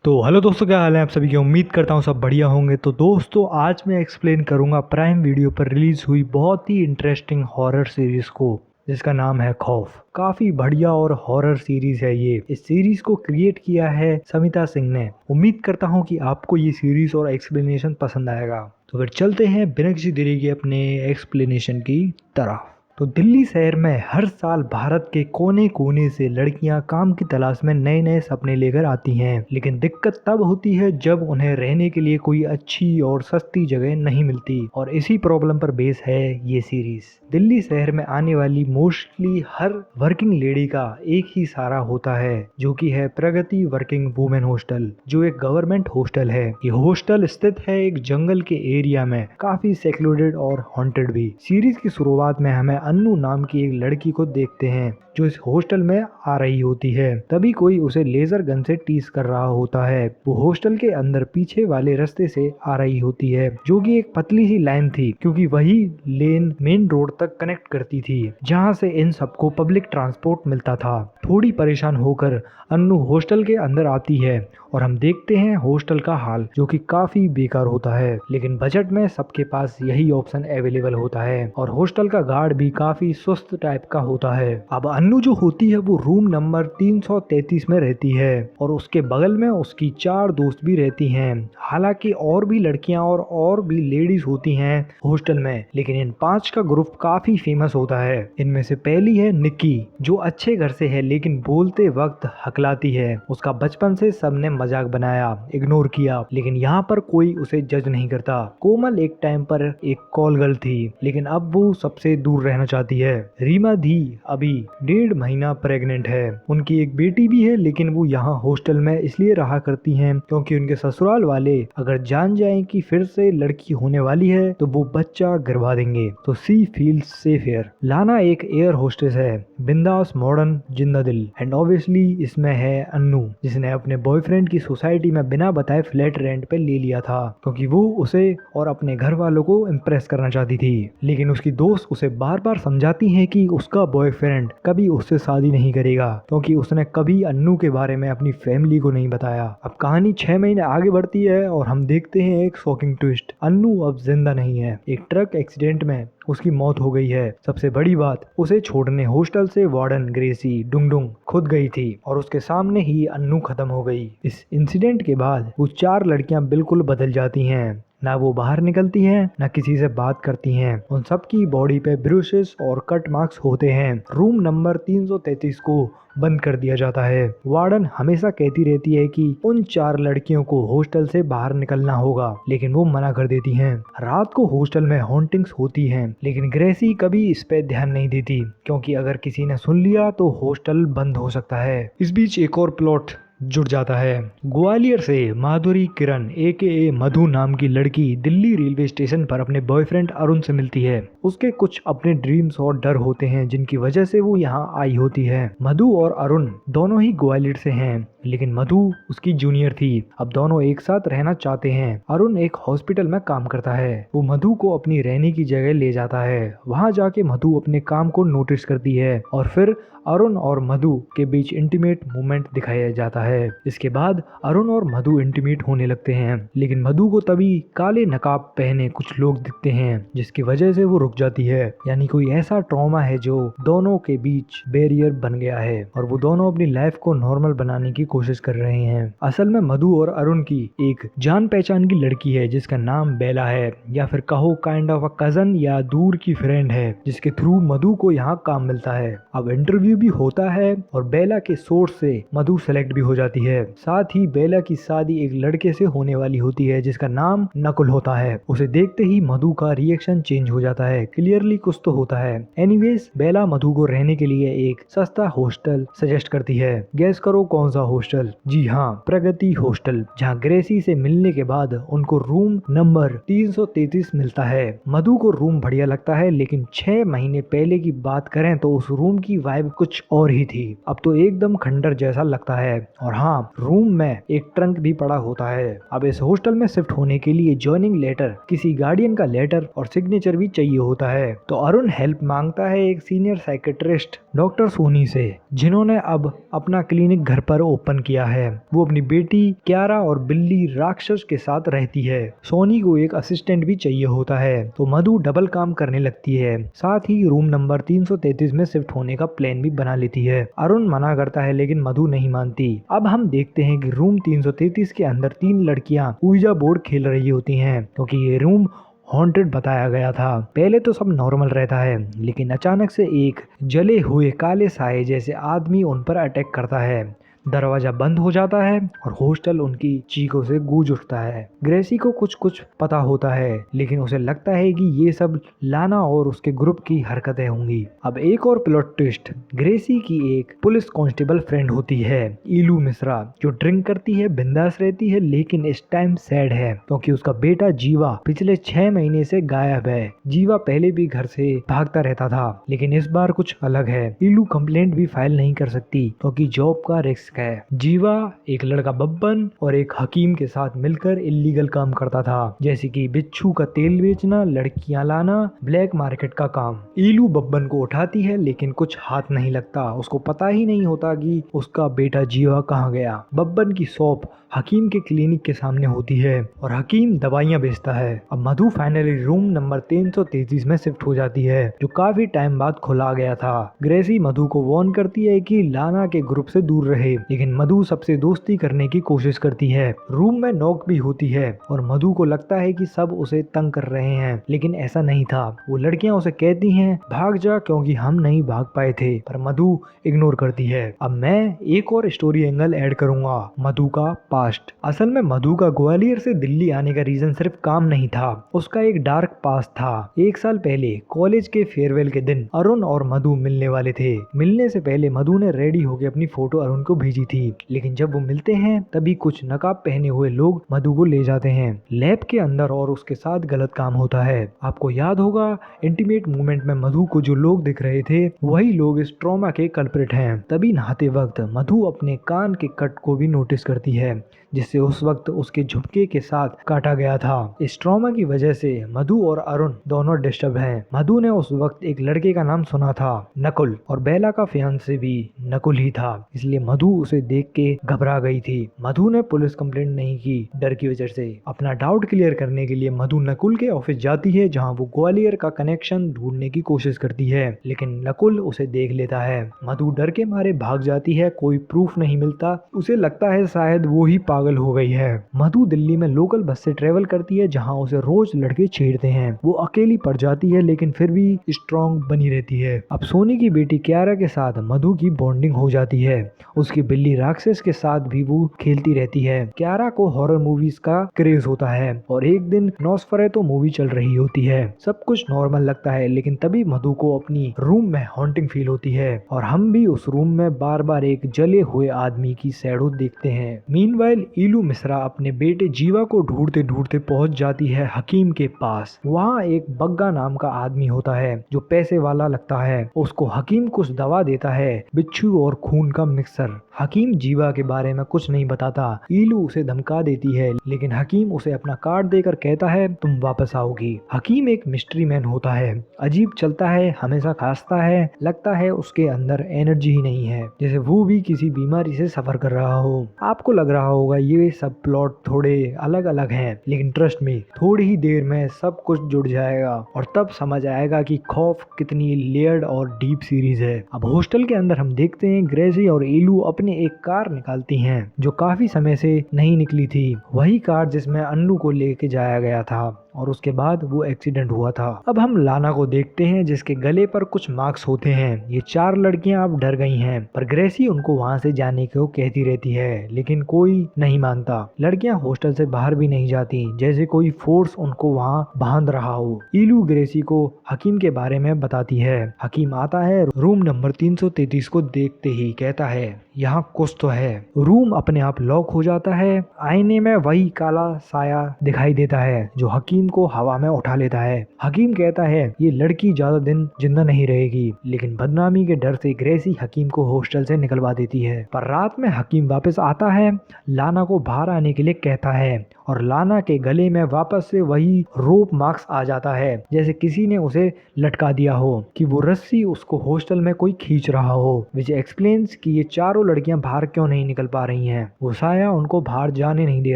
तो हेलो दोस्तों, क्या हाल है आप सभी की। उम्मीद करता हूँ सब बढ़िया होंगे। तो दोस्तों आज मैं एक्सप्लेन करूँगा प्राइम वीडियो पर रिलीज हुई बहुत ही इंटरेस्टिंग हॉरर सीरीज को, जिसका नाम है खौफ। काफी बढ़िया और हॉरर सीरीज है ये। इस सीरीज को क्रिएट किया है समिता सिंह ने। उम्मीद करता हूँ कि आपको ये सीरीज और एक्सप्लेनेशन पसंद आएगा। तो फिर चलते हैं बिना किसी देरी के अपने एक्सप्लेनेशन की तरफ। तो दिल्ली शहर में हर साल भारत के कोने कोने से लड़कियां काम की तलाश में नए नए सपने लेकर आती हैं, लेकिन दिक्कत तब होती है जब उन्हें रहने के लिए कोई अच्छी और सस्ती जगह नहीं मिलती। और इसी प्रॉब्लम पर बेस है ये सीरीज। दिल्ली शहर में आने वाली मोस्टली हर वर्किंग लेडी का एक ही सहारा होता है, जो कि है प्रगति वर्किंग वुमेन हॉस्टल, जो एक गवर्नमेंट हॉस्टल है। ये हॉस्टल स्थित है एक जंगल के एरिया में, काफी सेक्लूडेड और हॉन्टेड भी। सीरीज की शुरुआत में हमें अन्नू नाम की एक लड़की को देखते हैं जो इस हॉस्टल में आ रही होती है। तभी कोई उसे लेजर गन से टीज कर रहा होता है। वो हॉस्टल के अंदर पीछे वाले रास्ते से आ रही होती है, जो कि एक पतली सी लाइन थी, क्योंकि वही लेन मेन रोड तक कनेक्ट करती थी, जहां से इन सबको पब्लिक ट्रांसपोर्ट मिलता था। थोड़ी परेशान होकर अन्नू हॉस्टल के अंदर आती है और हम देखते हैं हॉस्टल का हाल, जो कि काफी बेकार होता है। लेकिन बजट में सबके पास यही ऑप्शन अवेलेबल होता है और हॉस्टल का गार्ड भी काफी सुस्त टाइप का होता है। अब अन्नू जो होती है वो रूम नंबर 333 में रहती है और उसके बगल में उसकी 4 दोस्त भी रहती हैं। हालांकि और भी लड़कियां और भी लेडीज होती हैं हॉस्टल में, लेकिन इन 5 का ग्रुप काफी फेमस होता है। इनमें से पहली है निक्की, जो अच्छे घर से है लेकिन बोलते वक्त हकलाती है। उसका बचपन से सबने मजाक बनाया, इग्नोर किया, लेकिन यहाँ पर कोई उसे जज नहीं करता। कोमल एक टाइम पर एक कॉल गर्ल थी, लेकिन अब वो सबसे दूर रहना चाहती है। रीमा धी अभी 1.5 महीना प्रेग्नेंट है। उनकी एक बेटी भी है, लेकिन वो यहाँ हॉस्टल में इसलिए रहा करती हैं क्योंकि उनके ससुराल वाले अगर जान जाएं कि फिर से लड़की होने वाली है तो वो बच्चा गिरवा देंगे। तो सी फील्स सेफ हियर। लाना एक एयर होस्टेस है, बिंदास, मॉडर्न, जिंदा दिल, एंड ऑब्वियसली इसमें है अन्नू, जिसने अपने बॉयफ्रेंड की सोसाइटी में बिना बताए फ्लैट रेंट पे ले लिया था, क्योंकि वो उसे और अपने घर वालों को इम्प्रेस करना चाहती थी। लेकिन उसकी दोस्त उसे बार बार समझाती है कि उसका बॉयफ्रेंड कभी उससे शादी नहीं करेगा, क्योंकि उसने कभी अन्नू के बारे में अपनी फैमिली को नहीं बताया। अब कहानी 6 महीने आगे बढ़ती है और हम देखते हैं एक शॉकिंग ट्विस्ट। अन्नू अब जिंदा नहीं है। एक ट्रक एक्सीडेंट में उसकी मौत हो गई है। सबसे बड़ी बात, उसे छोड़ने हॉस्टल से वार्डन ग्रेसी डुंगडुंग खुद गई थी और उसके सामने ही अन्नू खत्म हो गई। इस इंसिडेंट के बाद वो 4 लड़कियां बिल्कुल बदल जाती हैं। ना वो बाहर निकलती हैं, ना किसी से बात करती हैं। उन सबकी बॉडी पे ब्रूसेस और कट मार्क्स होते हैं। रूम नंबर 333 को बंद कर दिया जाता है। वार्डन हमेशा कहती रहती है कि उन 4 लड़कियों को हॉस्टल से बाहर निकलना होगा, लेकिन वो मना कर देती हैं। रात को हॉस्टल में हॉन्टिंग्स होती हैं, लेकिन ग्रेसी कभी इस पे ध्यान नहीं देती, क्योंकि अगर किसी ने सुन लिया तो हॉस्टल बंद हो सकता है। इस बीच एक और प्लॉट जुड़ जाता है। ग्वालियर से माधुरी किरण AKA मधु नाम की लड़की दिल्ली रेलवे स्टेशन पर अपने बॉयफ्रेंड अरुण से मिलती है। उसके कुछ अपने ड्रीम्स और डर होते हैं, जिनकी वजह से वो यहाँ आई होती है। मधु और अरुण दोनों ही ग्वालियर से हैं, लेकिन मधु उसकी जूनियर थी। अब दोनों एक साथ रहना चाहते हैं। अरुण एक हॉस्पिटल में काम करता है। वो मधु को अपनी रहने की जगह ले जाता है। वहाँ जाके मधु अपने काम को नोटिस करती है और फिर अरुण और मधु के बीच इंटीमेट मूवमेंट दिखाया जाता है। इसके बाद अरुण और मधु इंटीमेट होने लगते हैं, लेकिन मधु को तभी काले नकाब पहने कुछ लोग दिखते हैं, जिसकी वजह से वो रुक जाती है। यानी कोई ऐसा ट्रॉमा है जो दोनों के बीच बैरियर बन गया है और वो दोनों अपनी लाइफ को नॉर्मल बनाने की कोशिश कर रहे हैं। असल में मधु और अरुण की एक जान पहचान की लड़की है, जिसका नाम बेला है, या फिर कहो काइंड ऑफ अ कजन या दूर की फ्रेंड है, जिसके थ्रू मधु को यहाँ काम मिलता है। अब इंटरव्यू भी होता है और बेला के सोर्स से मधु सेलेक्ट भी हो जाती है। साथ ही बेला की शादी एक लड़के से होने वाली होती है, जिसका नाम नकुल होता है। उसे देखते ही मधु का रिएक्शन चेंज हो जाता है। क्लियरली कुछ तो होता है। एनीवेज, बेला मधु को रहने के लिए एक सस्ता हॉस्टल सजेस्ट करती है। गैस करो कौन सा हॉस्टल? जी हाँ, प्रगति हॉस्टल, जहाँ ग्रेसी से मिलने के बाद उनको रूम नंबर 333 मिलता है। मधु को रूम बढ़िया लगता है, लेकिन 6 महीने पहले की बात करें तो उस रूम की वाइब कुछ और ही थी। अब तो एकदम खंडर जैसा लगता है और और हाँ, रूम में एक ट्रंक भी पड़ा होता है। अब इस हॉस्टल में शिफ्ट होने के लिए ज्वाइनिंग लेटर, किसी गार्डियन का लेटर और सिग्नेचर भी चाहिए होता है। तो अरुण हेल्प मांगता है एक सीनियर साइकेट्रिस्ट डॉक्टर सोनी से, जिन्होंने अब अपना क्लिनिक घर पर ओपन किया है। वो अपनी बेटी क्यारा और बिल्ली राक्षस के साथ रहती है। सोनी को एक असिस्टेंट भी चाहिए होता है, तो मधु डबल काम करने लगती है। साथ ही रूम नंबर 333 में शिफ्ट होने का प्लान भी बना लेती है। अरुण मना करता है लेकिन मधु नहीं मानती। अब हम देखते हैं कि रूम 333 के अंदर 3 लड़कियां ऊर्जा बोर्ड खेल रही होती हैं, क्योंकि ये रूम हॉन्टेड बताया गया था। पहले तो सब नॉर्मल रहता है, लेकिन अचानक से एक जले हुए काले साए जैसे आदमी उन पर अटैक करता है। दरवाजा बंद हो जाता है और हॉस्टल उनकी चीखों से गूंज उठता है। ग्रेसी को कुछ पता होता है, लेकिन उसे लगता है कि ये सब लाना और उसके ग्रुप की हरकतें होंगी। अब एक और प्लॉट ट्विस्ट, ग्रेसी की एक पुलिस कांस्टेबल फ्रेंड होती है, ईलू मिश्रा, जो ड्रिंक करती है, बिंदास रहती है, लेकिन इस टाइम सैड है क्योंकि उसका बेटा जीवा पिछले 6 महीने से गायब है। जीवा पहले भी घर से भागता रहता था, लेकिन इस बार कुछ अलग है। ईलू कंप्लेंट भी फाइल नहीं कर सकती क्योंकि जॉब का रिस्क है। जीवा एक लड़का बब्बन और एक हकीम के साथ मिलकर इलीगल काम करता था, जैसे कि बिच्छू का तेल बेचना, लड़कियां लाना, ब्लैक मार्केट का काम। ईलू बब्बन को उठाती है लेकिन कुछ हाथ नहीं लगता। उसको पता ही नहीं होता कि उसका बेटा जीवा कहाँ गया। बब्बन की शॉप हकीम के क्लिनिक के सामने होती है और हकीम दवाइयां बेचता है। अब मधु फाइनली रूम नंबर 333 में शिफ्ट हो जाती है, जो काफी टाइम बाद खुला गया था। ग्रेसी मधु को वार्न करती है कि लाना के ग्रुप से दूर रहे, लेकिन मधु सबसे दोस्ती करने की कोशिश करती है। रूम में नॉक भी होती है और मधु को लगता है कि सब उसे तंग कर रहे हैं, लेकिन ऐसा नहीं था। वो लड़कियां उसे कहती हैं भाग जा क्योंकि हम नहीं भाग पाए थे, पर मधु इग्नोर करती है। अब मैं एक और स्टोरी एंगल ऐड करूंगा, मधु का पास्ट। असल में मधु का ग्वालियर से दिल्ली आने का रीजन सिर्फ काम नहीं था, उसका एक डार्क पास्ट था। 1 साल पहले कॉलेज के फेयरवेल के दिन अरुण और मधु मिलने वाले थे। मिलने से पहले मधु ने रेडी होकर अपनी फोटो अरुण को भेजी थी, लेकिन जब वो मिलते हैं तभी कुछ नकाब पहने हुए लोग मधु को ले जाते हैं लैब के अंदर और उसके साथ गलत काम होता है। आपको याद होगा इंटीमेट मूवमेंट में मधु को जो लोग दिख रहे थे वही लोग इस ट्रॉमा के कल्प्रिट हैं। तभी नहाते वक्त मधु अपने कान के कट को भी नोटिस करती है, जिससे उस वक्त उसके झुमके के साथ काटा गया था। इस ट्रॉमा की वजह से मधु और अरुण दोनों डिस्टर्ब हैं। मधु ने उस वक्त एक लड़के का नाम सुना था, नकुल, और बेला का फियांसे भी नकुल ही था, इसलिए मधु उसे देख के घबरा गई थी। मधु ने पुलिस कंप्लेंट नहीं की डर की वजह से। अपना डाउट क्लियर करने के लिए मधु नकुल के ऑफिस जाती है, जहाँ वो ग्वालियर का कनेक्शन ढूंढने की कोशिश करती है, लेकिन नकुल उसे देख लेता है। मधु डर के मारे भाग जाती है, कोई प्रूफ नहीं मिलता। उसे लगता है शायद वो ही पागल हो गई है। मधु दिल्ली में लोकल बस से ट्रेवल करती है, जहां उसे रोज लड़के छेड़ते हैं। वो अकेली पड़ जाती है लेकिन फिर भी स्ट्रॉन्ग बनी रहती है। अब सोनी की बेटी क्यारा के साथ मधु की बॉन्डिंग हो जाती है। उसकी बिल्ली राक्षस के साथ भी वो खेलती रहती है। क्यारा को हॉरर मूवीज का क्रेज होता है और एक दिन नॉस्फेरातु मूवी चल रही होती है। सब कुछ नॉर्मल लगता है, लेकिन तभी मधु को अपनी रूम में हॉन्टिंग फील होती है और हम भी उस रूम में बार बार एक जले हुए आदमी की शैडो देखते हैं। मीनवाइल ईलू मिश्रा अपने बेटे जीवा को ढूंढते ढूंढते पहुंच जाती है हकीम के पास। वहाँ एक बग्गा नाम का आदमी होता है जो पैसे वाला लगता है। उसको हकीम कुछ दवा देता है, बिच्छू और खून का मिक्सर। हकीम जीवा के बारे में कुछ नहीं बताता। ईलू उसे धमका देती है, लेकिन हकीम उसे अपना कार्ड देकर कहता है तुम वापस आओगी। हकीम एक मिस्ट्री मैन होता है, अजीब चलता है, हमेशा खांसता है, लगता है उसके अंदर एनर्जी ही नहीं है, जैसे वो भी किसी बीमारी से सफर कर रहा हो। आपको लग रहा होगा ये सब प्लॉट थोड़े अलग अलग हैं, लेकिन ट्रस्ट मी, थोड़ी ही देर में सब कुछ जुड़ जाएगा और तब समझ आएगा कि खौफ कितनी लेयर्ड और डीप सीरीज है। अब हॉस्टल के अंदर हम देखते हैं ग्रेसी और ईलू अपने एक कार निकालती हैं जो काफी समय से नहीं निकली थी, वही कार जिसमें अन्नू को लेके जाया गया था और उसके बाद वो एक्सीडेंट हुआ था। अब हम लाना को देखते हैं जिसके गले पर कुछ मार्क्स होते हैं। ये 4 लड़कियां अब डर गई हैं, पर ग्रेसी उनको वहां से जाने को कहती रहती है, लेकिन कोई नहीं मानता। लड़कियां हॉस्टल से बाहर भी नहीं जाती, जैसे कोई फोर्स उनको वहां बांध रहा हो। ईलू ग्रेसी को हकीम के बारे में बताती है। हकीम आता है, रूम नंबर 333 को देखते ही कहता है यहाँ कुछ तो है। रूम अपने आप लॉक हो जाता है। आईने में वही काला साया दिखाई देता है जो हकीम हकीम को हवा में उठा लेता है। हकीम कहता है ये लड़की ज्यादा दिन जिंदा नहीं रहेगी, लेकिन बदनामी के डर से ग्रेसी हकीम को हॉस्टल से निकलवा देती है। पर रात में हकीम वापस आता है, लाना को बाहर आने के लिए कहता है और लाना के गले में वापस से वही रोप मार्क्स आ जाता है, जैसे किसी ने उसे लटका दिया हो, कि वो रस्सी उसको हॉस्टल में कोई खींच रहा हो। विच एक्सप्लेन्स कि ये चारों लड़कियां बाहर क्यों नहीं निकल पा रही हैं। वो साया उनको बाहर जाने नहीं दे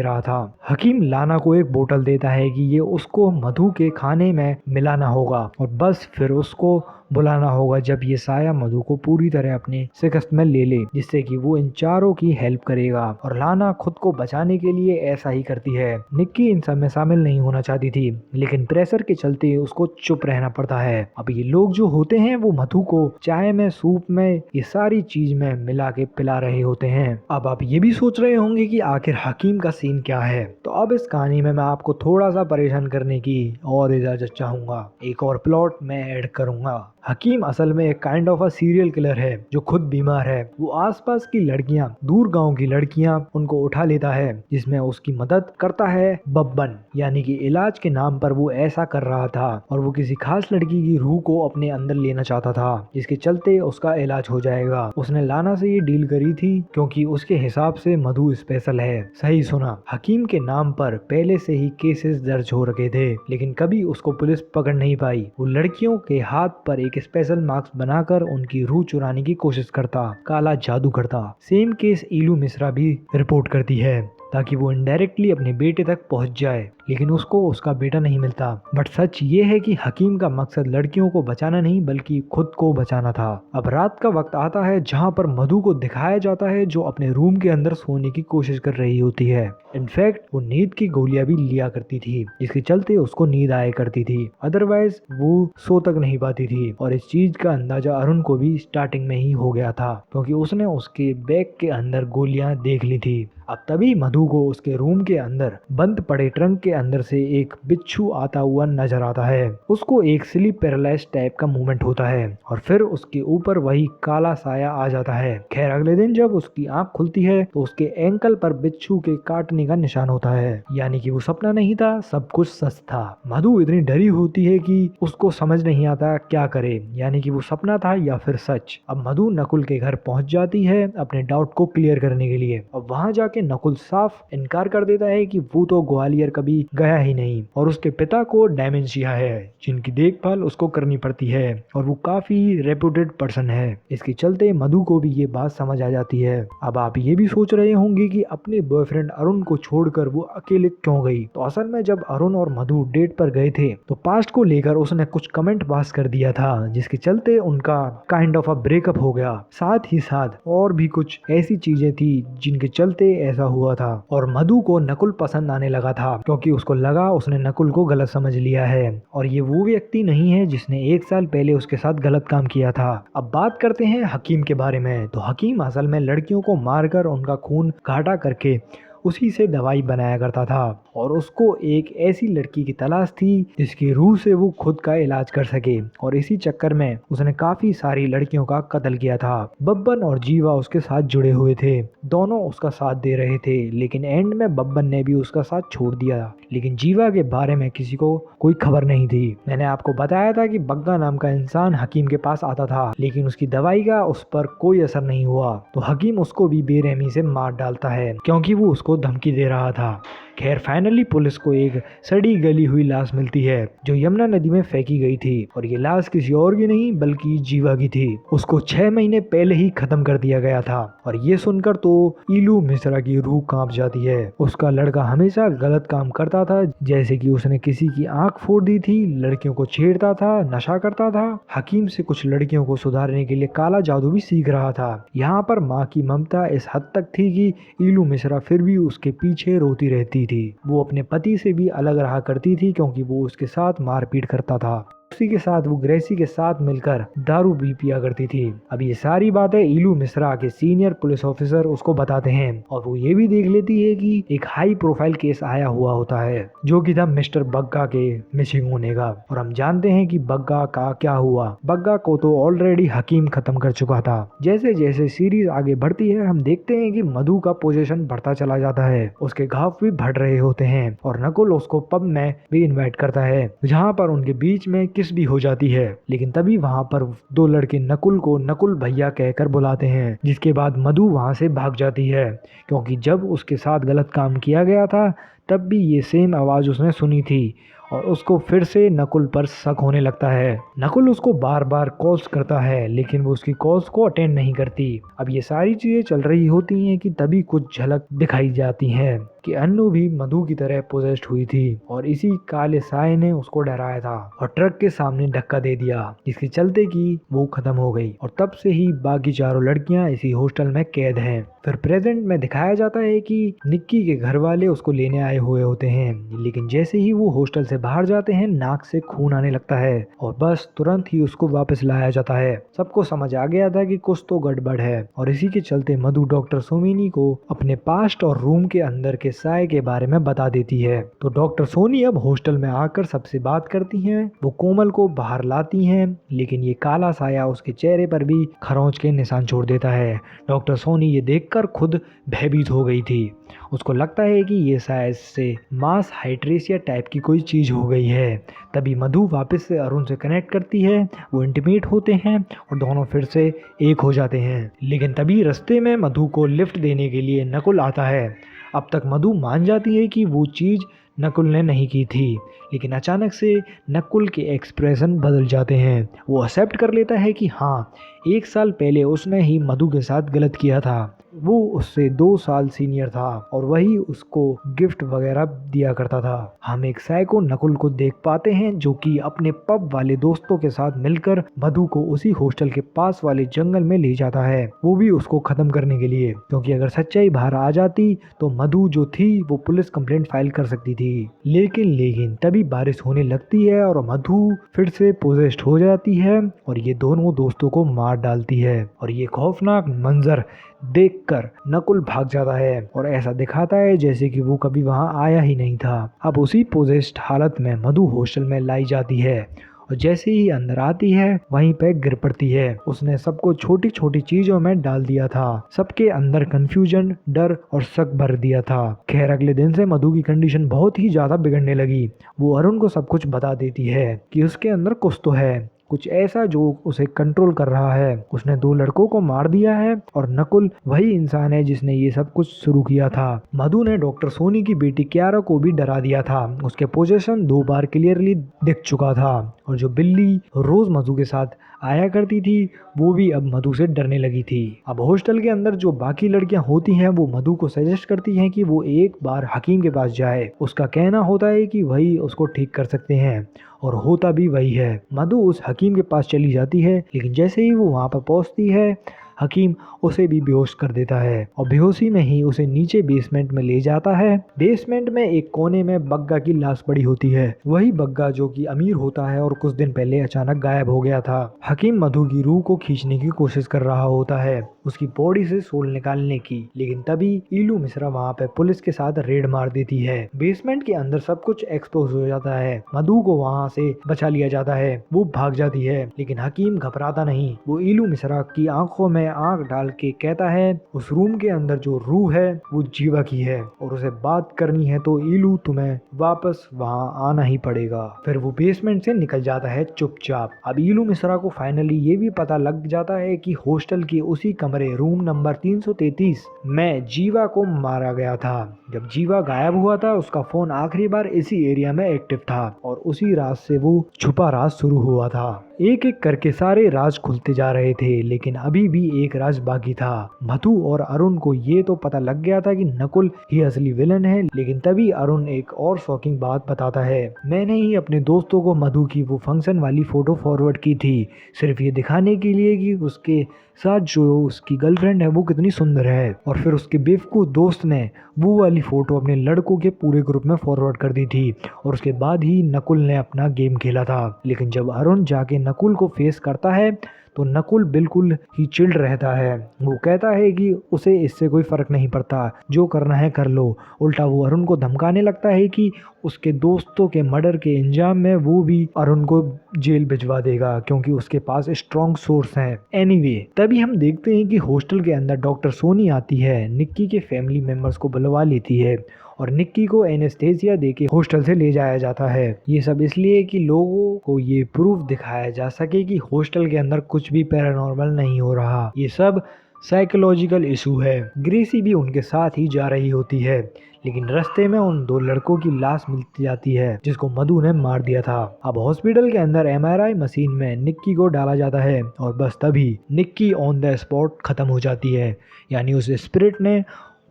रहा था। हकीम लाना को एक बोतल देता है कि ये उसको मधु के खाने में मिलाना होगा और बस फिर उसको बुलाना होगा जब ये साया मधु को पूरी तरह अपने शिकस्त में ले ले, जिससे कि वो इन चारों की हेल्प करेगा। और लाना खुद को बचाने के लिए ऐसा ही करती है। निक्की इन सब में शामिल नहीं होना चाहती थी, लेकिन प्रेशर के चलते उसको चुप रहना पड़ता है। अब ये लोग जो होते हैं वो मधु को चाय में, सूप में, ये सारी चीज में मिला के पिला रहे होते हैं। अब आप ये भी सोच रहे होंगे कि आखिर हकीम का सीन क्या है। तो अब इस कहानी में मैं आपको थोड़ा सा परेशान करने की और इजाजत चाहूंगा, एक और प्लॉट मैं ऐड करूंगा। हकीम असल में एक kind of a serial killer है जो खुद बीमार है। वो आसपास की लड़कियां, दूर गांव की लड़कियां, उनको उठा लेता है, जिसमें उसकी मदद करता है बब्बन, यानी कि इलाज के नाम पर वो ऐसा कर रहा था और वो किसी खास लड़की की रूह को अपने अंदर लेना चाहता था, जिसके चलते उसका इलाज हो जाएगा। उसने लाना से ये डील करी थी क्योंकि उसके हिसाब से मधु स्पेशल है। सही सुना, हकीम के नाम पर पहले से ही केसेस दर्ज हो रखे थे, लेकिन कभी उसको पुलिस पकड़ नहीं पाई। वो लड़कियों के हाथ पर एक स्पेशल मार्क्स बनाकर उनकी रूह चुराने की कोशिश करता, काला जादू करता। सेम केस ईलू मिश्रा भी रिपोर्ट करती है ताकि वो इनडायरेक्टली अपने बेटे तक पहुंच जाए, लेकिन उसको उसका बेटा नहीं मिलता। बट सच ये है कि हकीम का मकसद लड़कियों को बचाना नहीं बल्कि खुद को बचाना था। अब रात का वक्त आता है जहां पर मधु को दिखाया जाता है जो अपने रूम के अंदर सोने की कोशिश कर रही होती है। इनफैक्ट वो नींद की गोलियां भी लिया करती थी, जिसके चलते उसको नींद आया करती थी, अदरवाइज वो सो तक नहीं पाती थी। और इस चीज का अंदाजा अरुण को भी स्टार्टिंग में ही हो गया था, क्योंकि उसने उसके बैग के अंदर गोलियां देख ली थी। अब तभी मधु को उसके रूम के अंदर बंद पड़े ट्रंक के अंदर से एक बिच्छू आता हुआ नजर आता है। उसको एक स्लीप पैरालाइज टाइप का मूवमेंट होता है और फिर उसके ऊपर वही काला साया आ जाता है। खैर अगले दिन जब उसकी आंख खुलती है तो उसके एंकल पर बिच्छू के काटने का निशान होता है, यानी कि वो सपना नहीं था, सब कुछ सच था। मधु इतनी डरी होती है कि उसको समझ नहीं आता क्या करे, यानी कि वो सपना था या फिर सच। अब मधु नकुल के घर पहुंच जाती है अपने डाउट को क्लियर करने के लिए। अब वहां जाके नकुल साफ इनकार कर देता है कि वो तो ग्वालियर कभी गया ही नहीं और उसके पिता को डायमेंशिया है जिनकी देखभाल उसको करनी पड़ती है और वो काफी रेप्यूटेड पर्सन है। इसके चलते मधु को भी ये बात समझ आ जाती है। अब आप ये भी सोच रहे होंगे कि अपने बॉयफ्रेंड अरुण को छोड़कर वो अकेले क्यों गई। तो असल में जब अरुण और मधु डेट पर गए थे तो पास्ट को लेकर उसने कुछ कमेंट पास कर दिया था, जिसके चलते उनका काइंड ऑफ अ ब्रेकअप हो गया। साथ ही साथ और भी कुछ ऐसी चीजें थी जिनके चलते ऐसा हुआ था और मधु को नकुल पसंद आने लगा था, क्योंकि उसको लगा उसने नकुल को गलत समझ लिया है और ये वो व्यक्ति नहीं है जिसने 1 साल पहले उसके साथ गलत काम किया था। अब बात करते हैं हकीम के बारे में। तो हकीम असल में लड़कियों को मारकर उनका खून घाटा करके उसी से दवाई बनाया करता था और उसको एक ऐसी लड़की की तलाश थी जिसकी रूह से वो खुद का इलाज कर सके, और इसी चक्कर में उसने काफी सारी लड़कियों का कत्ल किया था। बब्बन और जीवा उसके साथ जुड़े हुए थे, दोनों उसका साथ दे रहे थे, लेकिन एंड में बब्बन ने भी उसका साथ छोड़ दिया। लेकिन जीवा के बारे में किसी को कोई खबर नहीं थी। मैंने आपको बताया था कि बग्गा नाम का इंसान हकीम के पास आता था, लेकिन उसकी दवाई का उस पर कोई असर नहीं हुआ, तो हकीम उसको भी बेरहमी से मार डालता है क्योंकि वो उसको धमकी दे रहा था। खैर फाइनली पुलिस को एक सड़ी गली हुई लाश मिलती है जो यमुना नदी में फेंकी गई थी, और ये लाश किसी और की नहीं बल्कि जीवा की थी। उसको 6 महीने पहले ही खत्म कर दिया गया था। और ये सुनकर तो ईलू मिश्रा की रूह कांप जाती है। उसका लड़का हमेशा गलत काम करता था, जैसे कि उसने किसी की आंख फोड़ दी थी, लड़कियों को छेड़ता था, नशा करता था, हकीम से कुछ लड़कियों को सुधारने के लिए काला जादू भी सीख रहा था। यहाँ पर माँ की ममता इस हद तक थी कि ईलू मिश्रा फिर भी उसके पीछे रोती रहती थी। वो अपने पति से भी अलग रहा करती थी क्योंकि वो उसके साथ मारपीट करता था। उसी के साथ वो ग्रेसी के साथ मिलकर दारू भी पिया करती थी। अब ये सारी बातें ईलू मिश्रा के सीनियर पुलिस ऑफिसर उसको बताते हैं और वो ये भी देख लेती है कि एक हाई प्रोफाइल केस आया हुआ होता है जो कि था मिस्टर बग्गा के मिसिंग होने का। और हम जानते हैं कि बग्गा का क्या हुआ। बग्गा को तो ऑलरेडी हकीम खत्म कर चुका था। जैसे जैसे सीरीज आगे बढ़ती है हम देखते हैं कि मधु का पोजीशन बढ़ता चला जाता है, उसके घाव भी बढ़ रहे होते हैं और नकुल उसको पब में भी इनवाइट करता है जहाँ पर उनके बीच में किस भी हो जाती है। लेकिन तभी वहाँ पर दो लड़के नकुल को नकुल भैया कहकर बुलाते हैं, जिसके बाद मधु वहाँ से भाग जाती है क्योंकि जब उसके साथ गलत काम किया गया था तब भी ये सेम आवाज़ उसने सुनी थी और उसको फिर से नकुल पर शक होने लगता है। नकुल उसको बार बार कॉल्स करता है लेकिन वो उसकी कॉल्स को अटेंड नहीं करती। अब ये सारी चीजें चल रही होती हैं कि तभी कुछ झलक दिखाई जाती हैं कि अन्नू भी मधु की तरह पोजेस्ड हुई थी और इसी काले साए ने उसको डराया था और ट्रक के सामने धक्का दे दिया जिसके चलते कि वो खत्म हो गई और तब से ही बाकी चारों लड़कियां इसी हॉस्टल में कैद हैं। फिर प्रेजेंट में दिखाया जाता है कि निक्की के घर वाले उसको लेने आए हुए होते हैं लेकिन जैसे ही वो हॉस्टल से बाहर जाते हैं नाक से खून आने लगता है और बस तुरंत ही उसको वापस लाया जाता है। सबको समझ आ गया था कि कुछ तो गड़बड़ है और इसी के चलते मधु डॉक्टर सोमिनी को अपने पास्ट और रूम के अंदर के साए के बारे में बता देती है। तो डॉक्टर सोनी अब हॉस्टल में आकर सबसे बात करती हैं। वो कोमल को बाहर लाती हैं लेकिन ये काला साया उसके चेहरे पर भी खरोंच के निशान छोड़ देता है। डॉक्टर सोनी ये देखकर खुद भयभीत हो गई थी। उसको लगता है कि ये शायद से मास हाइड्रेसिया टाइप की कोई चीज हो गई है। तभी मधु वापस से अरुण से कनेक्ट करती है, वो इंटीमेट होते हैं और दोनों फिर से एक हो जाते हैं। लेकिन तभी रास्ते में मधु को लिफ्ट देने के लिए नकुल आता है। अब तक मधु मान जाती है कि वो चीज़ नकुल ने नहीं की थी लेकिन अचानक से नकुल के एक्सप्रेशन बदल जाते हैं। वो एक्सेप्ट कर लेता है कि हाँ 1 साल पहले उसने ही मधु के साथ गलत किया था। वो उससे 2 साल सीनियर था और वही उसको गिफ्ट वगैरह दिया करता था। हम एक साइको नकुल को देख पाते हैं जो कि अपने पब वाले दोस्तों के साथ मिलकर मधु को उसी हॉस्टल के पास वाले जंगल में ले जाता है, वो भी उसको खत्म करने के लिए, क्योंकि अगर सच्चाई बाहर आ जाती तो मधु जो थी वो पुलिस कंप्लेंट फाइल कर सकती थी। लेकिन तभी बारिश होने लगती है और मधु फिर से पोजेस्ड हो जाती है और ये दोनों दोस्तों को मार डालती है और ये खौफनाक मंजर देखकर नकुल भाग जाता है और ऐसा दिखाता है जैसे कि वो कभी वहां आया ही नहीं था। अब उसी पोजेस्ड हालत में मधु हॉस्टल में लाई जाती है और जैसे ही अंदर आती है वहीं पे गिर पड़ती है। उसने सबको छोटी छोटी चीजों में डाल दिया था। सबके अंदर कंफ्यूजन, डर और शक भर दिया था। खैर अगले दिन से मधु की कंडीशन बहुत ही ज्यादा बिगड़ने लगी। वो अरुण को सब कुछ बता देती है कि उसके अंदर कुछ तो है, कुछ ऐसा जो उसे कंट्रोल कर रहा है। उसने 2 लड़कों को मार दिया है और नकुल वही इंसान है जिसने ये सब कुछ शुरू किया था। मधु ने डॉक्टर सोनी की बेटी क्यारा को भी डरा दिया था। उसके पोजीशन 2 बार क्लियरली दिख चुका था और जो बिल्ली रोज मधु के साथ आया करती थी वो भी अब मधु से डरने लगी थी। अब हॉस्टल के अंदर जो बाकी लड़कियां होती हैं वो मधु को सजेस्ट करती हैं कि वो एक बार हकीम के पास जाए। उसका कहना होता है कि वही उसको ठीक कर सकते हैं और होता भी वही है। मधु उस हकीम के पास चली जाती है लेकिन जैसे ही वो वहां पर पहुंचती है हकीम उसे भी बेहोश कर देता है और बेहोशी में ही उसे नीचे बेसमेंट में ले जाता है। बेसमेंट में एक कोने में बग्गा की लाश पड़ी होती है, वही बग्गा जो कि अमीर होता है और कुछ दिन पहले अचानक गायब हो गया था। हकीम मधु की रूह को खींचने की कोशिश कर रहा होता है, उसकी बॉडी से सोल निकालने की, लेकिन तभी ईलू मिश्रा वहाँ पे पुलिस के साथ रेड मार देती है। बेसमेंट के अंदर सब कुछ एक्सपोज हो जाता है। मधु को वहाँ से बचा लिया जाता है, वो भाग जाती है लेकिन हकीम घबराता नहीं। वो ईलू मिश्रा की आंखों में आंख डाल के कहता है उस रूम के अंदर जो रूह है वो जीवा की है और उसे बात करनी है तो ईलू तुम्हें वापस वहाँ आना ही पड़ेगा। फिर वो बेसमेंट से निकल जाता है चुपचाप। अब ईलू मिश्रा को फाइनली ये भी पता लग जाता है कि हॉस्टल के उसी कमरे रूम नंबर 333 में जीवा को मारा गया था। जब जीवा गायब हुआ था उसका फोन आखिरी बार इसी एरिया में एक्टिव था और उसी रात से वो छुपा राज शुरू हुआ था। एक एक करके सारे राज खुलते जा रहे थे, लेकिन अभी भी एक राज बाकी था। मधु और अरुण को ये तो पता लग गया था कि नकुल ही असली विलन है, लेकिन तभी अरुण एक और शॉकिंग बात बताता है। मैंने ही अपने दोस्तों को मधु की वो फंक्शन वाली फोटो फॉरवर्ड की थी, सिर्फ ये दिखाने के लिए कि उसके साथ जो उसकी गर्लफ्रेंड है वो कितनी सुंदर है। और फिर उसके बेवकूफ दोस्त ने वो वाली फोटो अपने लड़कों के पूरे ग्रुप में फॉरवर्ड कर दी थी, और उसके बाद ही नकुल ने अपना गेम खेला था। लेकिन जब अरुण जाके नकुल को फेस करता है तो नकुल बिल्कुल ही चिल्ड रहता है। वो कहता है कि उसे इससे कोई फर्क नहीं पड़ता, जो करना है कर लो। उल्टा वो अरुण को धमकाने लगता है कि उसके दोस्तों के मर्डर के इंजाम में वो भी अरुण को जेल भिजवा देगा, क्योंकि उसके पास स्ट्रॉन्ग सोर्स हैं। एनीवे, तभी हम देखते हैं कि हॉस्टल के अंदर डॉक्टर सोनी आती है, निक्की के फैमिली मेंबर्स को बुलवा लेती है और निक्की को एनेस्थेसिया देके हॉस्टल से ले जाया जाता है। ये सब इसलिए कि लोगों को ये प्रूफ दिखाया जा सके कि हॉस्टल के अंदर कुछ भी पैरानॉर्मल नहीं हो रहा, ये सब साइकोलॉजिकल इशू है। ग्रेसी भी उनके साथ ही जा रही होती है, लेकिन रास्ते में उन दो लड़कों की लाश मिलती जाती है जिसको मधु ने मार दिया था। अब हॉस्पिटल के अंदर MRI मशीन में निक्की को डाला जाता है और बस तभी निक्की ऑन द स्पॉट खत्म हो जाती है, यानी उस स्पिरिट ने,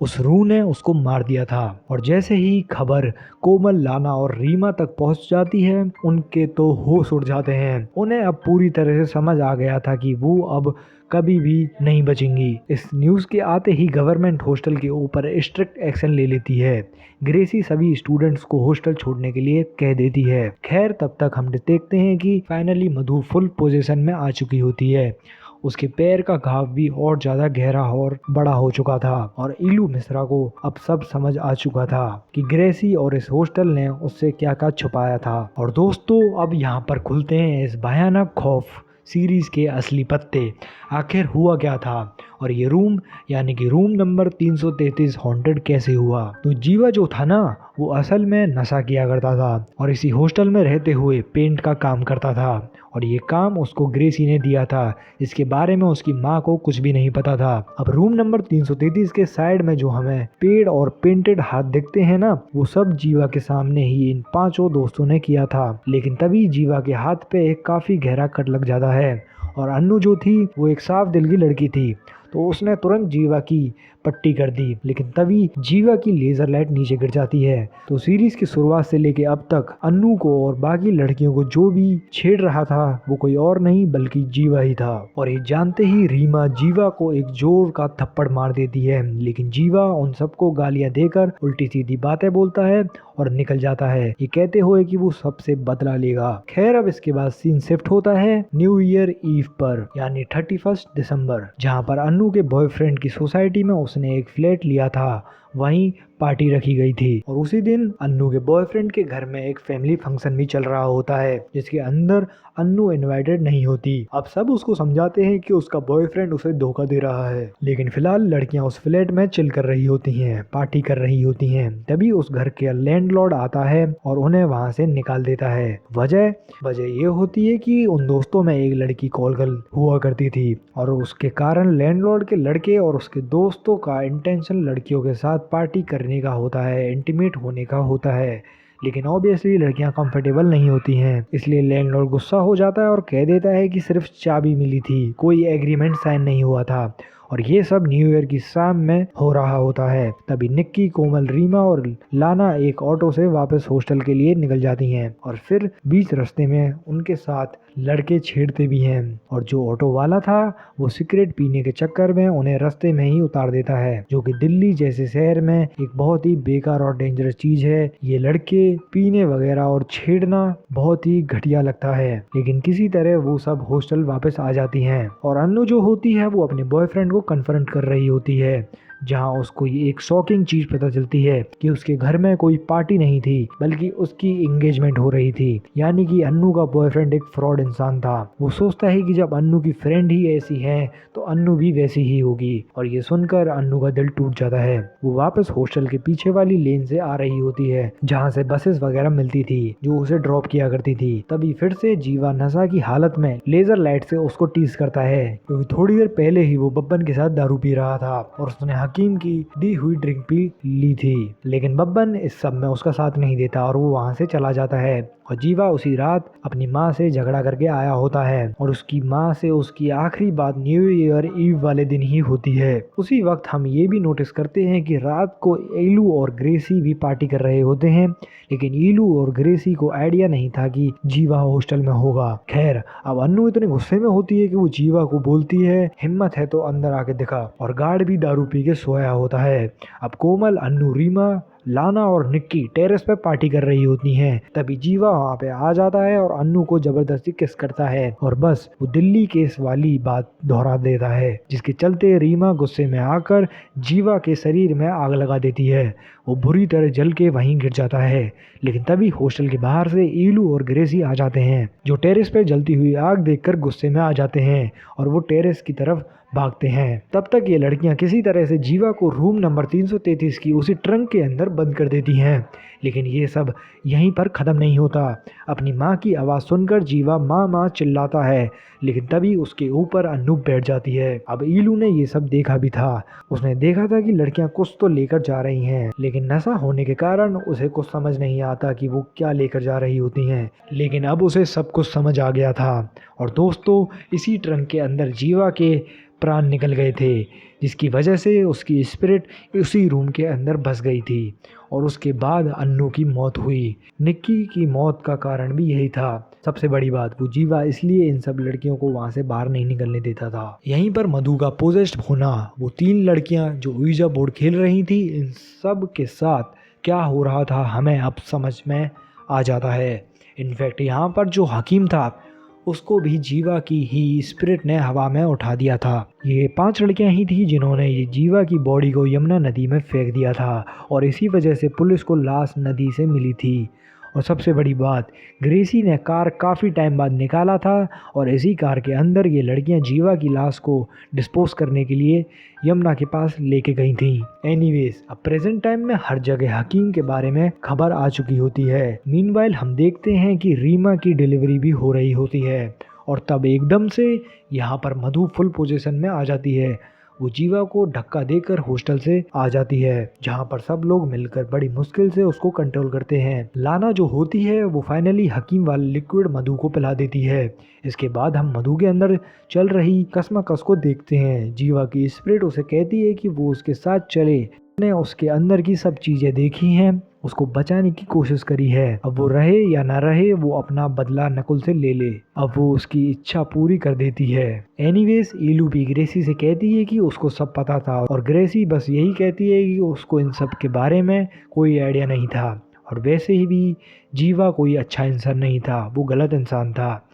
उस रूह ने उसको मार दिया था। और जैसे ही खबर कोमल, लाना और रीमा तक पहुंच जाती है, उनके तो होश उड़ जाते हैं। उन्हें अब पूरी तरह से समझ आ गया था कि वो अब कभी भी नहीं बचेंगी। इस न्यूज़ के आते ही गवर्नमेंट हॉस्टल के ऊपर स्ट्रिक्ट एक्शन ले लेती है। ग्रेसी सभी स्टूडेंट्स को हॉस्टल छोड़ने के लिए कह देती है। खैर, तब तक हम देखते हैं कि फाइनली मधु फुल पोजीशन में आ चुकी होती है। उसके पैर का घाव भी और ज्यादा गहरा और बड़ा हो चुका था, और इलू मिश्रा को अब सब समझ आ चुका था कि ग्रेसी और इस हॉस्टल ने उससे क्या क्या छुपाया था। और दोस्तों, अब यहाँ पर खुलते हैं इस भयानक खौफ सीरीज के असली पत्ते। आखिर हुआ क्या था, और ये रूम यानी कि रूम नंबर 333 हॉन्टेड कैसे हुआ। तो जीवा जो था ना, वो असल में नशा किया करता था और इसी हॉस्टल में रहते हुए पेंट का काम करता था, और ये काम उसको ग्रेसी ने दिया था। इसके बारे में उसकी माँ को कुछ भी नहीं पता था। अब रूम नंबर 333 के साइड में जो हमें पेड़ और पेंटेड हाथ दिखते हैं ना, वो सब जीवा के सामने ही इन 5 दोस्तों ने किया था। लेकिन तभी जीवा के हाथ पे एक काफी गहरा कट लग जाता है, और अन्नू जो थी वो एक साफ दिल की लड़की थी, तो उसने तुरंत जीवा की पट्टी कर दी। लेकिन तभी जीवा की लेजर लाइट नीचे गिर जाती है। तो सीरीज की शुरुआत से लेके अब तक अन्नू को और बाकी लड़कियों को जो भी छेड़ रहा था वो कोई और नहीं बल्कि जीवा ही था। और ये जानते ही रीमा जीवा को एक जोर का थप्पड़ मार देती है, लेकिन जीवा उन सबको गालियां देकर उल्टी सीधी बातें बोलता है और निकल जाता है, ये कहते हुए कि वो सबसे बदला लेगा। खैर, अब इसके बाद सीन शिफ्ट होता है न्यू ईयर ईव पर, यानी 31 दिसंबर, जहाँ पर अन्नू के बॉयफ्रेंड की सोसाइटी में उसने एक फ्लैट लिया था, वहीं पार्टी रखी गई थी। और उसी दिन अन्नू के बॉयफ्रेंड के घर में एक फैमिली फंक्शन भी चल रहा होता है, जिसके अंदर अन्नू इनवाइटेड नहीं होती। अब सब उसको समझाते हैं कि उसका बॉयफ्रेंड उसे धोखा दे रहा है, लेकिन फिलहाल लड़कियां उस फ्लैट में चिल कर रही होती हैं, पार्टी कर रही होती हैं। तभी उस घर के लैंडलॉर्ड आता है और उन्हें वहां से निकाल देता है। वजह ये होती है कि उन दोस्तों में एक लड़की कॉल गर्ल हुआ करती थी, और उसके कारण लैंडलॉर्ड के लड़के और उसके दोस्तों का इंटेंशन लड़कियों के साथ पार्टी करने का होता है, इंटीमेट होने का होता है। लेकिन ऑब्वियसली लड़कियां कंफर्टेबल नहीं होती हैं, इसलिए लैंडलॉर्ड गुस्सा हो जाता है और कह देता है कि सिर्फ चाबी मिली थी, कोई एग्रीमेंट साइन नहीं हुआ था। और ये सब न्यू ईयर की शाम में हो रहा होता है। तभी निक्की, कोमल, रीमा और लाना एक ऑटो से वापस हॉस्टल के लिए निकल जाती हैं, और फिर बीच रास्ते में उनके साथ लड़के छेड़ते भी हैं, और जो ऑटो वाला था वो सिगरेट पीने के चक्कर में उन्हें रास्ते में ही उतार देता है, जो कि दिल्ली जैसे शहर में एक बहुत ही बेकार और डेंजरस चीज है। ये लड़के पीने वगैरह और छेड़ना बहुत ही घटिया लगता है, लेकिन किसी तरह वो सब हॉस्टल वापस आ जाती हैं, और अन्नू जो होती है वो अपने बॉयफ्रेंड को कन्फ्रंट कर रही होती है, जहां उसको ये एक शॉकिंग चीज पता चलती है कि उसके घर में कोई पार्टी नहीं थी बल्कि उसकी एंगेजमेंट हो रही थी, यानी कि अन्नू का बॉयफ्रेंड एक फ्रॉड इंसान था। वो सोचता है कि जब अन्नू की फ्रेंड ही ऐसी है तो अन्नू भी वैसी ही होगी, और ये सुनकर अन्नू का दिल टूट जाता है। वो वापस हॉस्टल के पीछे वाली लेन से आ रही होती है, जहाँ से बसेस वगैरह मिलती थी जो उसे ड्रॉप किया करती थी। तभी फिर से जीवा नशा की हालत में लेजर लाइट से उसको टीज करता है, क्योंकि थोड़ी देर पहले ही वो बब्बन के साथ दारू पी रहा था, और उसने हकीम की दी हुई ड्रिंक भी ली थी। लेकिन बब्बन इस सब में उसका साथ नहीं देता और वो वहाँ से चला जाता है। और जीवा उसी रात अपनी माँ से झगड़ा करके आया होता है और उसकी माँ से उसकी आखिरी बात न्यू ईयर ईव वाले दिन ही होती है। उसी वक्त हम ये भी नोटिस करते हैं कि रात को ईलू और ग्रेसी भी पार्टी कर रहे होते हैं, लेकिन ईलू और ग्रेसी को आइडिया नहीं था कि जीवा हॉस्टल में होगा। खैर, अब अन्नू इतने गुस्से में होती है कि वो जीवा को बोलती है, हिम्मत है तो अंदर आके दिखा। और गार्ड भी दारू पी के सोया होता है। अब कोमल, अन्नू, रीमा, लाना और निक्की टेरेस पे पार्टी कर रही होती हैं। तभी जीवा वहाँ पे आ जाता है और अन्नू को जबरदस्ती किस करता है और बस वो दिल्ली केस वाली बात दोहरा देता है, जिसके चलते रीमा गुस्से में आकर जीवा के शरीर में आग लगा देती है। वो बुरी तरह जल के वहीं गिर जाता है। लेकिन तभी हॉस्टल के बाहर से ईलू और ग्रेसी आ जाते हैं, जो टेरेस पे जलती हुई आग देखकर गुस्से में आ जाते हैं और वो टेरेस की तरफ भागते हैं। तब तक ये लड़कियां किसी तरह से जीवा को रूम नंबर 333 की उसी ट्रंक के अंदर बंद कर देती हैं। लेकिन ये सब यहीं पर ख़त्म नहीं होता। अपनी माँ की आवाज़ सुनकर जीवा माँ माँ चिल्लाता है, लेकिन तभी उसके ऊपर अनूप बैठ जाती है। अब ईलू ने ये सब देखा भी था। उसने देखा था कि लड़कियां कुछ तो लेकर जा रही हैं, लेकिन नशा होने के कारण उसे कुछ समझ नहीं आता कि वो क्या लेकर जा रही होती हैं। लेकिन अब उसे सब कुछ समझ आ गया था। और दोस्तों, इसी ट्रंक के अंदर जीवा के प्राण निकल गए थे, जिसकी वजह से उसकी स्पिरिट उसी रूम के अंदर बस गई थी। और उसके बाद अन्नू की मौत हुई। निक्की की मौत का कारण भी यही था। सबसे बड़ी बात, वो जीवा इसलिए इन सब लड़कियों को वहाँ से बाहर नहीं निकलने देता था। यहीं पर मधु का पोजेस्ड होना, वो 3 लड़कियाँ जो ऊइजा बोर्ड खेल रही थी, इन सब के साथ क्या हो रहा था हमें अब समझ में आ जाता है। इनफैक्ट यहाँ पर जो हकीम था, उसको भी जीवा की ही स्पिरिट ने हवा में उठा दिया था। ये 5 लड़कियां ही थी जिन्होंने ये जीवा की बॉडी को यमुना नदी में फेंक दिया था और इसी वजह से पुलिस को लाश नदी से मिली थी। और सबसे बड़ी बात, ग्रेसी ने कार काफ़ी टाइम बाद निकाला था और इसी कार के अंदर ये लड़कियां जीवा की लाश को डिस्पोज करने के लिए यमुना के पास लेके गई थी। एनीवेज, अब प्रेजेंट टाइम में हर जगह हकीम के बारे में खबर आ चुकी होती है। मीनवाइल हम देखते हैं कि रीमा की डिलीवरी भी हो रही होती है और तब एकदम से यहाँ पर मधु फुल पोजीशन में आ जाती है। वो जीवा को धक्का देकर हॉस्टल से आ जाती है, जहाँ पर सब लोग मिलकर बड़ी मुश्किल से उसको कंट्रोल करते हैं। लाना जो होती है वो फाइनली हकीम वाला लिक्विड मधु को पिला देती है। इसके बाद हम मधु के अंदर चल रही कशमकश को देखते हैं। जीवा की स्पिरिट उसे कहती है कि वो उसके साथ चले। उसने उसके अंदर की सब चीजें देखी हैं, उसको बचाने की कोशिश करी है। अब वो रहे या ना रहे, वो अपना बदला नकुल से ले ले। अब वो उसकी इच्छा पूरी कर देती है। एनीवेज, ईलू भी ग्रेसी से कहती है कि उसको सब पता था और ग्रेसी बस यही कहती है कि उसको इन सब के बारे में कोई आइडिया नहीं था। और वैसे ही भी जीवा कोई अच्छा इंसान नहीं था, वो गलत इंसान था।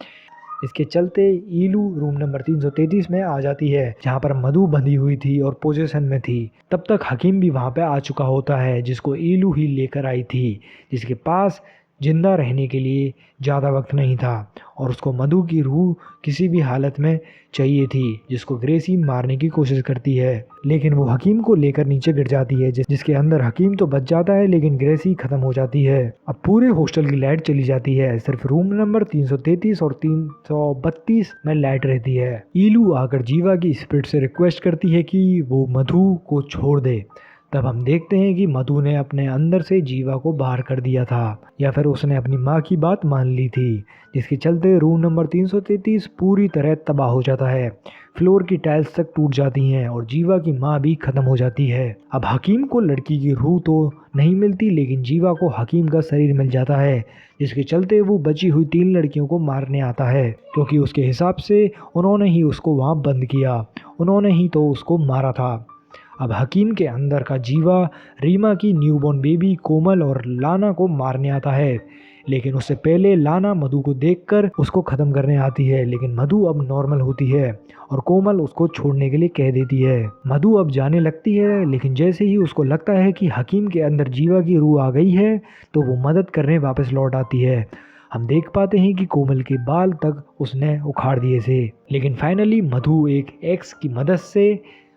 इसके चलते ईलू रूम नंबर 333 में आ जाती है, जहाँ पर मधु बंधी हुई थी और पोजीशन में थी। तब तक हकीम भी वहाँ पे आ चुका होता है, जिसको ईलू ही लेकर आई थी, जिसके पास जिंदा रहने के लिए ज़्यादा वक्त नहीं था और उसको मधु की रूह किसी भी हालत में चाहिए थी, जिसको ग्रेसी मारने की कोशिश करती है। लेकिन वो हकीम को लेकर नीचे गिर जाती है, जिसके अंदर हकीम तो बच जाता है लेकिन ग्रेसी खत्म हो जाती है। अब पूरे हॉस्टल की लाइट चली जाती है, सिर्फ रूम नंबर 333 और 332 में लाइट रहती है। ईलू आकर जीवा की स्पिरिट से रिक्वेस्ट करती है कि वो मधु को छोड़ दे। तब हम देखते हैं कि मधु ने अपने अंदर से जीवा को बाहर कर दिया था, या फिर उसने अपनी माँ की बात मान ली थी, जिसके चलते रूम नंबर 333 पूरी तरह तबाह हो जाता है। फ्लोर की टाइल्स तक टूट जाती हैं और जीवा की माँ भी खत्म हो जाती है। अब हकीम को लड़की की रूह तो नहीं मिलती, लेकिन जीवा को हकीम का शरीर मिल जाता है, जिसके चलते वो बची हुई 3 लड़कियों को मारने आता है, क्योंकि उसके हिसाब से उन्होंने ही उसको वहाँ बंद किया, उन्होंने ही तो उसको मारा था। अब हकीम के अंदर का जीवा रीमा की न्यूबॉर्न बेबी कोमल और लाना को मारने आता है, लेकिन उससे पहले लाना मधु को देखकर उसको ख़त्म करने आती है। लेकिन मधु अब नॉर्मल होती है और कोमल उसको छोड़ने के लिए कह देती है। मधु अब जाने लगती है, लेकिन जैसे ही उसको लगता है कि हकीम के अंदर जीवा की रूह आ गई है, तो वो मदद करने वापस लौट आती है। हम देख पाते हैं कि कोमल के बाल तक उसने उखाड़ दिए थे। लेकिन फाइनली मधु एक एक्स की मदद से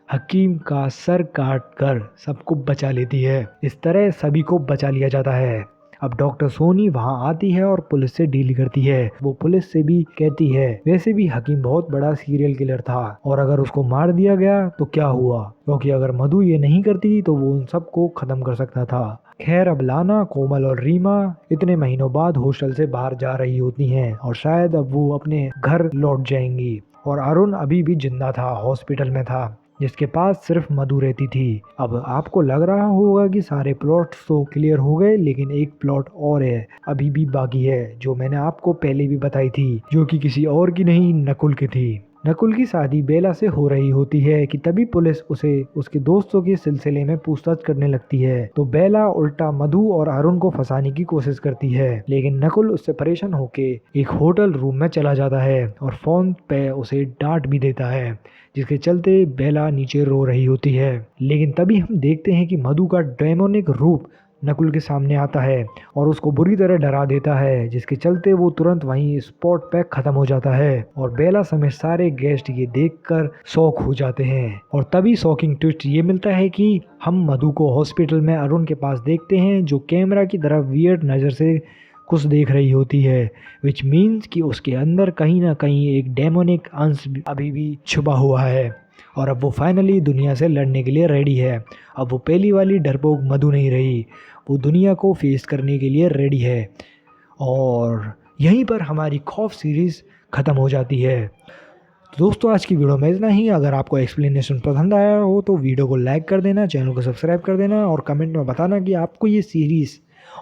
हकीम का सर काट कर सबको बचा लेती है। इस तरह सभी को बचा लिया जाता है। अब डॉक्टर सोनी वहाँ आती है और पुलिस से डील करती है। वो पुलिस से भी कहती है वैसे भी हकीम बहुत बड़ा सीरियल किलर था और अगर उसको मार दिया गया तो क्या हुआ, क्योंकि अगर मधु ये नहीं करती तो वो उन सबको खत्म कर सकता था। खैर अब लाना, कोमल और रीमा इतने महीनों बाद हॉस्टल से बाहर जा रही होती हैं और शायद अब वो अपने घर लौट जाएंगी। और अरुण अभी भी जिंदा था, हॉस्पिटल में था, जिसके पास सिर्फ मधु रहती थी। अब आपको लग रहा होगा कि सारे प्लॉट्स तो क्लियर हो गए, लेकिन एक प्लॉट और है, अभी भी बाकी है, जो मैंने आपको पहले भी बताई थी, जो कि किसी और की नहीं, नकुल की थी। नकुल की शादी बेला से हो रही होती है कि तभी पुलिस उसे उसके दोस्तों के सिलसिले में पूछताछ करने लगती है। तो बेला उल्टा मधु और अरुण को फंसाने की कोशिश करती है, लेकिन नकुल उससे परेशान होके एक होटल रूम में चला जाता है और फोन पे उसे डांट भी देता है, जिसके चलते बेला नीचे रो रही होती है। लेकिन तभी हम देखते हैं कि मधु का डेमोनिक रूप नकुल के सामने आता है और उसको बुरी तरह डरा देता है, जिसके चलते वो तुरंत वहीं स्पॉट पे खत्म हो जाता है और बेला समेत सारे गेस्ट ये देखकर शॉक हो जाते हैं। और तभी शॉकिंग ट्विस्ट ये मिलता है कि हम मधु को हॉस्पिटल में अरुण के पास देखते हैं, जो कैमरा की तरफ वियर्ड नज़र से कुछ देख रही होती है, विच मीन्स कि उसके अंदर कहीं ना कहीं एक डेमोनिक अंश अभी भी छुपा हुआ है। और अब वो फाइनली दुनिया से लड़ने के लिए रेडी है। अब वो पहली वाली डरपोक मधु नहीं रही, वो दुनिया को फेस करने के लिए रेडी है। और यहीं पर हमारी खौफ सीरीज़ ख़त्म हो जाती है। तो दोस्तों आज की वीडियो में इतना ही। अगर आपको एक्सप्लेनेशन पसंद आया हो तो वीडियो को लाइक कर देना, चैनल को सब्सक्राइब कर देना और कमेंट में बताना कि आपको ये सीरीज़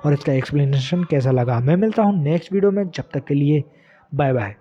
और इसका एक्सप्लेनेशन कैसा लगा। मैं मिलता हूँ नेक्स्ट वीडियो में, जब तक के लिए बाय बाय।